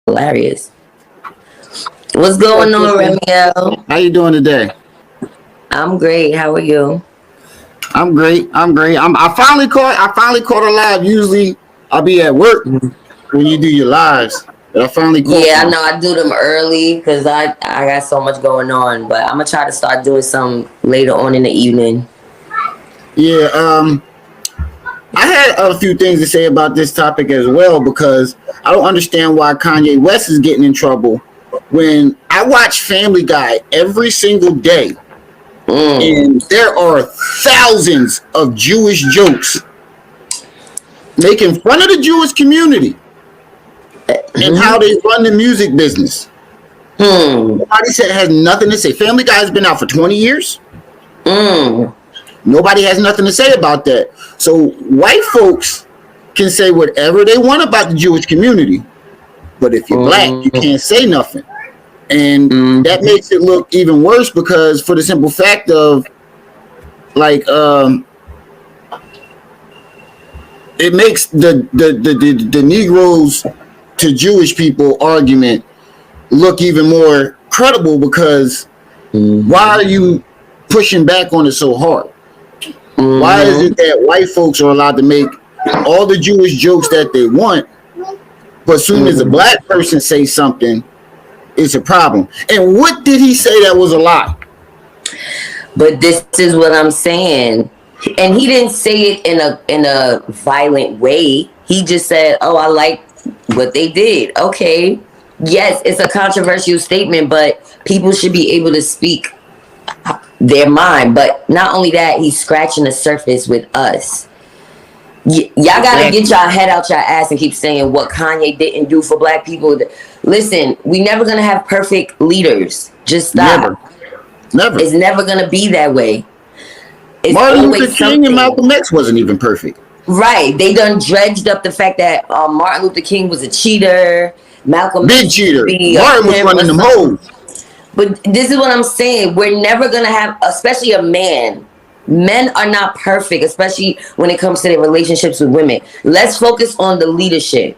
hilarious. What's going on, Remiel? How you doing today? I'm great. How are you? I'm great. I finally caught a live. Usually I'll be at work when you do your lives, but I finally caught Yeah, I one. know I do them early because I got so much going on, but I'm gonna try to start doing some later on in the evening. Yeah. I had a few things to say about this topic as well because I don't understand why Kanye West is getting in trouble when I watch Family Guy every single day, Mm. and there are thousands of Jewish jokes making fun of the Jewish community and how they run the music business. Hmm. Nobody said has nothing to say. Family Guy has been out for 20 years. Mm. Nobody has nothing to say about that. So white folks can say whatever they want about the Jewish community, but if you're black, you Mm. can't say nothing. And that Mm. makes it look even worse because for the simple fact of like it makes the Negroes to Jewish people argument look even more credible because why are you pushing back on it so hard? Why is Mm. it that white folks are allowed to make all the Jewish jokes that they want, but as soon as a Mm. black person says something, it's a problem? And what did he say that was a lie? But this is what I'm saying. And he didn't say it in a violent way. He just said, "Oh, I like what they did." Okay. Yes, it's a controversial statement, but people should be able to speak their mind. But not only that, he's scratching the surface with us. Y'all gotta get Exactly. y'all head out your ass and keep saying what Kanye didn't do for black people. Listen, we never gonna have perfect leaders. Just stop. Never. Never. It's never gonna be that way. It's Martin Luther always King and something. Malcolm X wasn't even perfect. Right. They done dredged up the fact that Martin Luther King was a cheater. Malcolm Big X used to cheater. be a Martin was pimp or running them something. hoes. But this is what I'm saying. We're never going to have, especially a man. Men are not perfect, especially when it comes to their relationships with women. Let's focus on the leadership.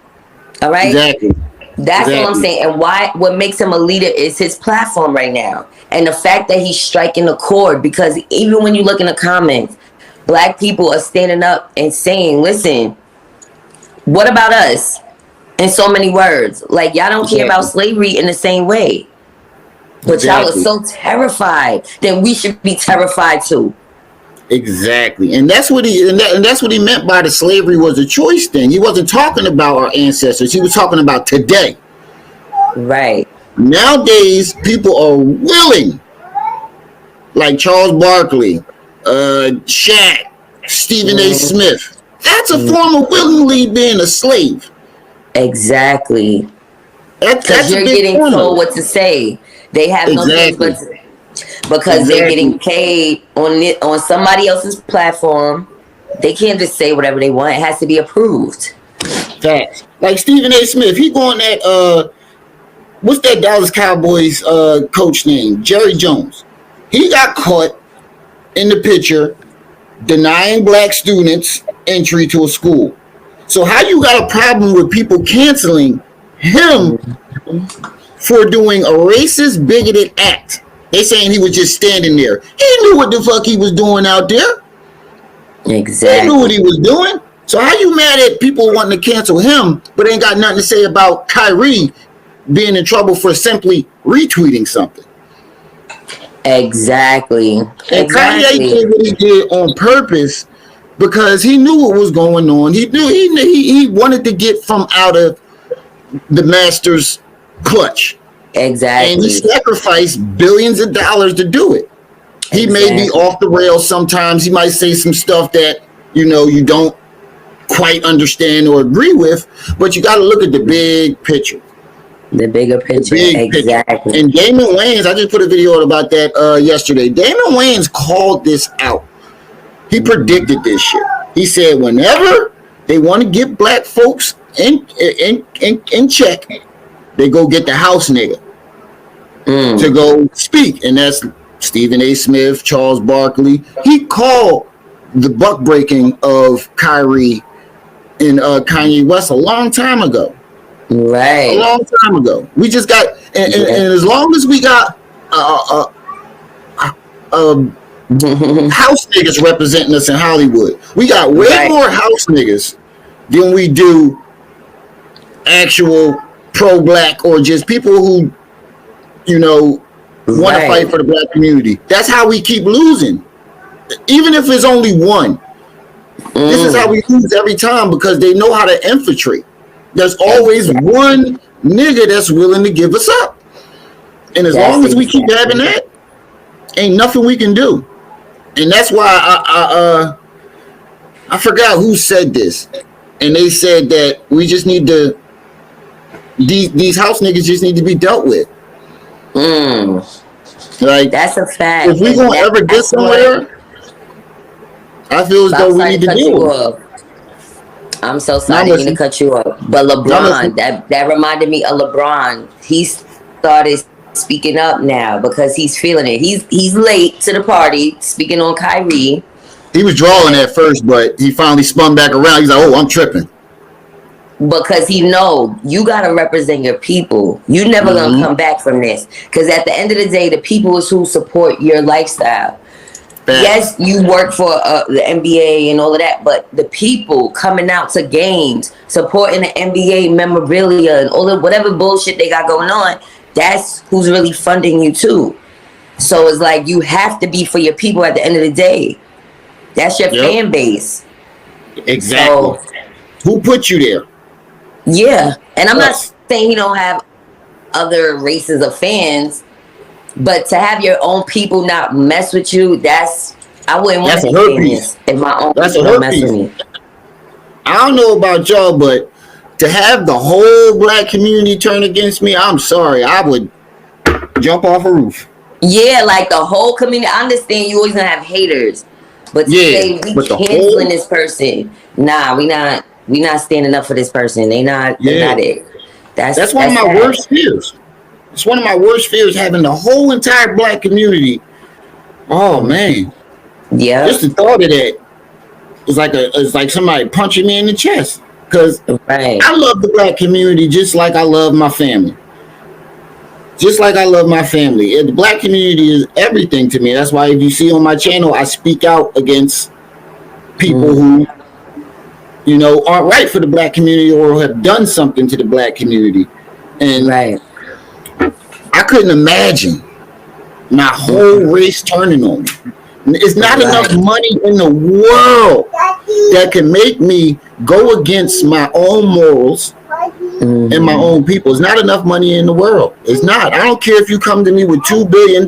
All right? Exactly. That's all I'm Exactly. saying. And what makes him a leader is his platform right now. And the fact that he's striking a chord. Because even when you look in the comments, black people are standing up and saying, listen, what about us? In so many words. Like, y'all don't care about Exactly. slavery in the same way. But y'all are Exactly. so terrified that we should be terrified too. Exactly. And that's what he meant by the slavery was a choice thing. He wasn't talking about our ancestors. He was talking about today. Right. Nowadays, people are willing, like Charles Barkley, Shaq, Stephen A. Mm-hmm. Smith. That's a form of willingly being a slave. Exactly. Because That's a you're big getting form of told it. what to say. They have no choice but Exactly. to, because they're Exactly. getting paid on somebody else's platform. They can't just say whatever they want. It has to be approved. Facts. Like Stephen A. Smith, he going at what's that Dallas Cowboys coach name? Jerry Jones. He got caught in the picture denying black students entry to a school. So how you got a problem with people canceling him for doing a racist, bigoted act? They saying he was just standing there. He knew what the fuck he was doing out there. He knew what Exactly. he was doing. So how you mad at people wanting to cancel him, but ain't got nothing to say about Kyrie being in trouble for simply retweeting something? Exactly. And Kanye Exactly. did what he did on purpose because he knew what was going on. He wanted to get from out of the master's clutch, and he Exactly. sacrificed billions of dollars to do it. He may be Exactly. off the rails sometimes. He might say some stuff that you don't quite understand or agree with, but you got to look at the big picture. The bigger The picture. big picture. Exactly. And Damon Wayans, I just put a video out about that yesterday. Damon Wayans called this out. He predicted this shit. He said whenever they want to get black folks in check, they go get the house nigga to go speak, and that's Stephen A. Smith, Charles Barkley. He called the buck breaking of Kyrie and Kanye West a long time ago. a Right. long time ago. We just got, Yeah. and as long as we got uh, house niggas representing us in Hollywood, we got way Right. more house niggas than we do actual pro-black or just people who, you know, want to fight Right. for the black community. That's how we keep losing. Even if it's only one, this is how Mm. we lose every time because they know how to infiltrate. There's always Exactly. one nigga that's willing to give us up. And as That's long as we keep having exactly. that, ain't nothing we can do. And that's why I forgot who said this. And they said that we just need to, these house niggas just need to be dealt with. Mm. Like, That's a if fact, we and gonna ever get that's what. somewhere, I feel as So I'm though we sorry need to to cut deal you with it. off. I'm so Now sorry. I I'm didn't mean to listening. cut you off. But Now I'm LeBron, listening. that reminded me of LeBron. He started speaking up now because he's feeling it. He's late to the party, speaking on Kyrie, He was drawing but at first, but he finally spun back around. He's like, "Oh, I'm tripping." because he know you gotta represent your people. You never gonna Mm-hmm. come back from this. Because at the end of the day, the people is who support your lifestyle. Yes, Facts. you work for the NBA and all of that, but the people coming out to games, supporting the NBA memorabilia and all of whatever bullshit they got going on, that's who's really funding you too. So it's like you have to be for your people at the end of the day. That's your Yep. fan base. Exactly. So Who put you there? yeah, and I'm not Us. saying he don't have other races of fans, but to have your own people not mess with you, that's I wouldn't want That's to a be hurt piece. famous if my own That's a people don't hurt mess with piece. me. I don't know about y'all, but to have the whole black community turn against me, I'm sorry. I would jump off a roof. Yeah, like the whole community. I understand you always gonna have haters, but to Yeah, say we but the canceling whole, this person, nah, we not standing up for this person. They yeah, not it. that's one of That's my sad. worst fears. It's one of my worst fears having the whole entire black community. Oh man, just Yep. the thought of that is like it's like somebody punching me in the chest. Cause Right. I love the black community just like I love my family. Just like I love my family. The black community is everything to me. That's why if you see on my channel, I speak out against people Mm, who, you know, aren't right for the black community or have done something to the black community. And right. I couldn't imagine my whole Mm, race turning on me. It's not enough right. money in the world that can make me go against my own morals and my Mm, own people. It's not enough money in the world. It's not. I don't care if you come to me with $2 billion.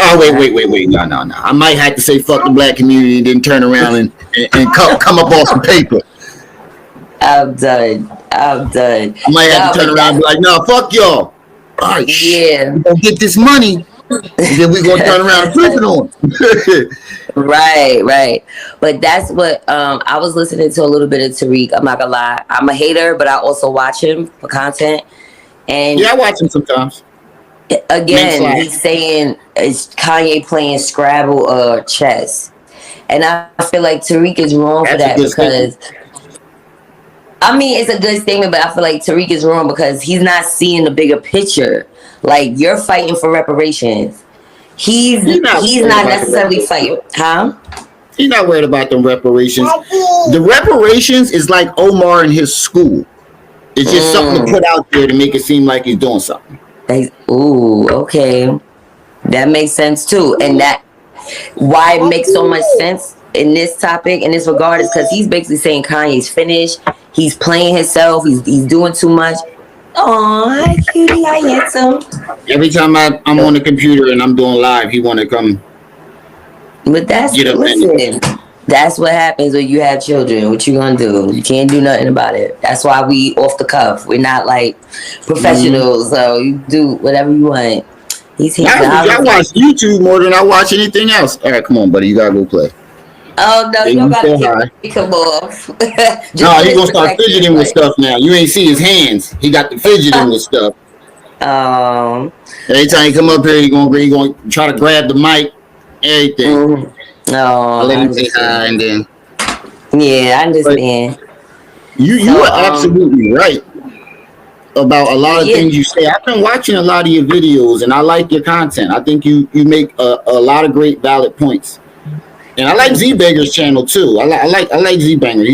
Oh right. wait. No. I might have to say fuck the black community and then turn around and come up on some paper. I'm done. I'm done. I might have No, to turn but around and that's be like, no, fuck y'all. All right, shh. yeah. We gonna get this money and then we gonna turn around and flip it on. Right, right. But that's what I was listening to a little bit of Tariq. I'm not gonna lie. I'm a hater, but I also watch him for content. And Yeah, I watch him sometimes. Men again, slide. he's saying it's Kanye playing Scrabble or chess. And I feel like Tariq is wrong for That's a that good statement. because I mean it's a good statement, but I feel like Tariq is wrong because he's not seeing the bigger picture. Like you're fighting for reparations. He's He's not he's worried not about the necessarily reparations. fighting, huh? He's not worried about the reparations. The reparations is like Omar and his school. It's just something to Mm. put out there to make it seem like he's doing something. Ooh, okay. That makes sense too. And that why it makes so much sense in this topic, in this regard, is because he's basically saying Kanye's finished. He's playing himself. He's doing too much. Oh, hi cutie, hi handsome. Every time I'm on the computer and I'm doing live, he want to come But that's get up in it. listen. That's what happens when you have children. What you gonna do? You can't do nothing about it. That's why we off the cuff. We're not like Mm-hmm. professionals. So you do whatever you want. He's handsome. I watch YouTube more than I watch anything else. All right, come on, buddy. You gotta go play. Oh no, Hey, you don't you gotta say kick hi. him off. Just No, for he his gonna start protection. fidgeting with Like, stuff now. You ain't see his hands. He got the fidgeting with stuff. um, Every time he come up here, he gonna try to grab the mic, everything. I no, let I him say hi, understand. and then. Yeah, I But understand. you So, are absolutely right. about a lot of Yeah. things you say. I've been watching a lot of your videos, and I like your content. I think you make a lot of great valid points, and I like Zbanger's channel too. I like Zbanger.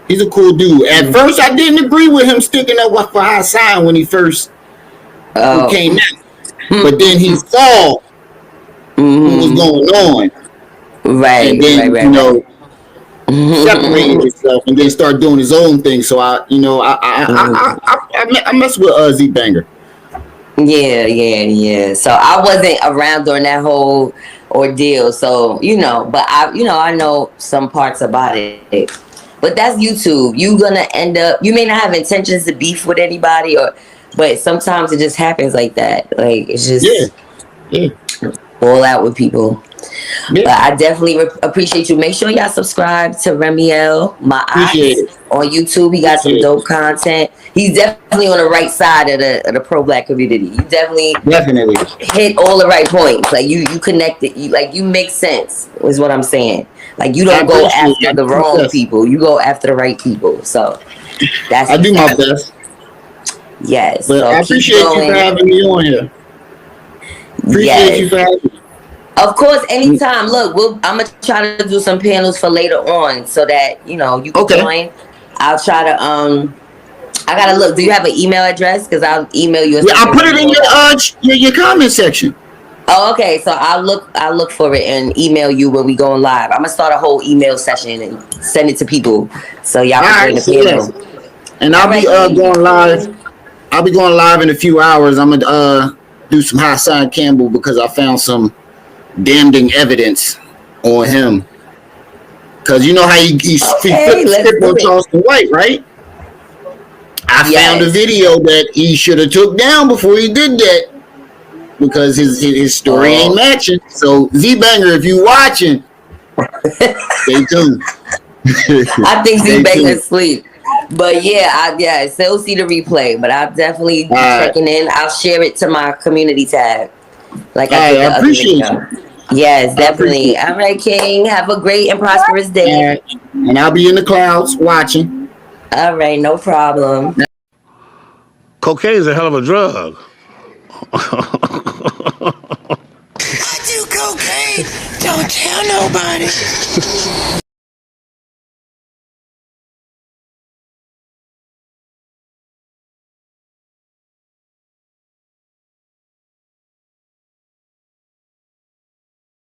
He's a cool dude. At first, I didn't agree with him sticking up for Hassan when he first came out, but then he saw what was going on, Right, and then right, right. separated himself and then started doing his own thing. So I mess with Zbanger. Yeah. So I wasn't around during that whole ordeal. So, but I know some parts about it. But that's YouTube. You gonna end up, you may not have intentions to beef with anybody but sometimes it just happens like that. Like it's just all out with people. But I definitely appreciate you. Make sure y'all subscribe to Remiel Maat on YouTube. He got some dope content. He's definitely on the right side of the pro-black community. You definitely hit all the right points. Like you connected. You make sense. Is what I'm saying. Like you don't go after the wrong people. You go after the right people. So that's I do my best. Yes. But so I appreciate you for having me on here. Appreciate you for having me. Of course, anytime. Look, I'm gonna try to do some panels for later on, so that you can join. I'll try to. I gotta look. Do you have an email address? Because I'll email you. Yeah, I'll put it in your comment section. Oh, okay. So I'll look for it and email you when we going live. I'm gonna start a whole email session and send it to people, so y'all can join the panel. And I'll be going live. I'll be going live in a few hours. I'm gonna do some Hassan Campbell because I found some damning evidence on him. Because you know how he flipped the script on Charleston White, right? I found a video that he should have took down before he did that because his story ain't matching. So Zbanger, if you watching, stay tuned. I think Zbanger's asleep. But I still see the replay. But I'm definitely checking in. I'll share it to my community tab. Like I appreciate you. Yes, definitely. All right, King. Have a great and prosperous day. And I'll be in the clouds watching. All right, no problem. Cocaine is a hell of a drug. I do cocaine. Don't tell nobody.